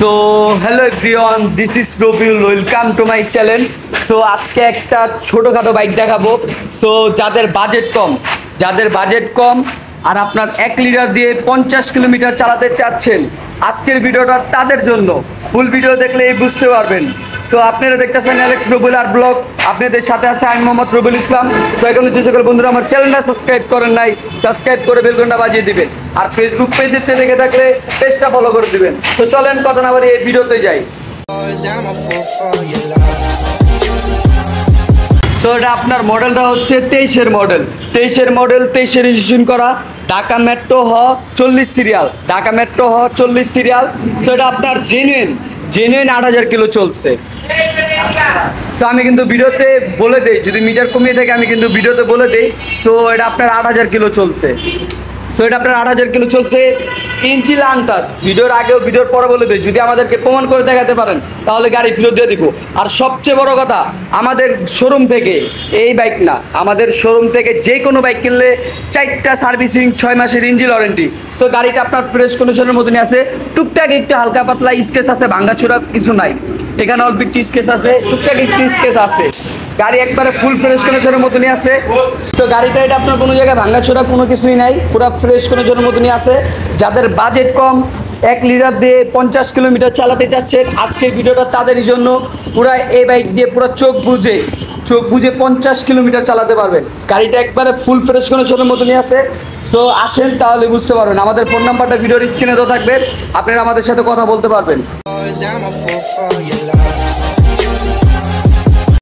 So hello everyone, this is Rabiul, welcome to my channel. So আজকে একটা ছোটোখাটো bike দেখাবো। সো যাদের বাজেট কম আর আপনার 1 লিটার দিয়ে 50 কিলোমিটার চালাতে চাচ্ছেন, আজকের ভিডিওটা তাদের জন্য। ফুল ভিডিও দেখলেই বুঝতে পারবেন। তো আপনারা দেখতেছেন অ্যালেক্স রবিউল আর ব্লগ, আপনাদের সাথে আছে আমি মোহাম্মদ রবিউল ইসলাম। তো এখন যে সকল বন্ধুরা আমার চ্যানেলটা সাবস্ক্রাইব করেন নাই, সাবস্ক্রাইব করে বেল ঘন্টা বাজিয়ে দিবেন, আর ফেসবুক পেজেতে দেখে থাকলে পেজটা ফলো করে দিবেন। তো চলেন কথা না বাড়িয়ে এই ভিডিওতে যাই। তো এটা আপনার মডেলটা হচ্ছে 23-এর মডেল, 23 রেজিস্ট্রেশন করা, ঢাকা মেট্রো হ 40 সিরিয়াল, ঢাকা মেট্রো হ 40 সিরিয়াল। তো এটা আপনার জেনুইন 8000 কিলো চলছে। সো আমি কিন্তু ভিডিওতে বলে দেই, যদি মিটার কমিয়ে থাকে আমি কিন্তু ভিডিওতে বলে দেই। সো এটা আপনার 8000 কিলো চলছে। সো এটা আপনার 8000 কিলো চলছে, ইঞ্চি লানটাস। ভিডিওর আগেও ভিডিওর পরে বলে দিই, যদি আমাদেরকে প্রমাণ করে দেখাতে পারেন তাহলে গাড়ি ফেরত দিয়ে দিব। আর সবচেয়ে বড় কথা, আমাদের শোরুম থেকে এই বাইক না, আমাদের শোরুম থেকে যে কোনো বাইক কিনলে 4টা সার্ভিসিং, 6 মাসের ইঞ্জিন ওয়ারেন্টি। তো গাড়িটা আপনার ফ্রেশ কন্ডিশনের মতনই আছে। টুকটাক একটু হালকা পাতলা স্কেচ আছে, ভাঙ্গাচোরা কিছু নাই। এখানে অল্প একটু স্কেচ আছে, টুকটাক একটু স্কেচ আছে। গাড়ি একবারে ফুল ফ্রেশ কন্ডিশনের মতনই আছে। তো গাড়িটা এটা আপনার কোনো জায়গায় ভাঙ্গাচোরা কোনো কিছুই নাই, পুরো ফ্রেশ কন্ডিশনের মতনই আছে। যাদের বাজেট কম, 1 লিটার দিয়ে 50 কিলোমিটার চালাতে চাচ্ছেন, আজকের ভিডিওটা তাদেরই জন্য। পুরো এই বাইক দিয়ে পুরো চোখ বুঝে 50 কিলোমিটার চালাতে পারবেন। গাড়িটা একবারে ফুল ফ্রেশ কন্ডিশনের মতনই আছে। সো আসেন, তাহলে বুঝতে পারবেন। আমাদের ফোন নাম্বারটা ভিডিওর স্ক্রিনে দেওয়া থাকবে, আপনারা আমাদের সাথে কথা বলতে পারবেন।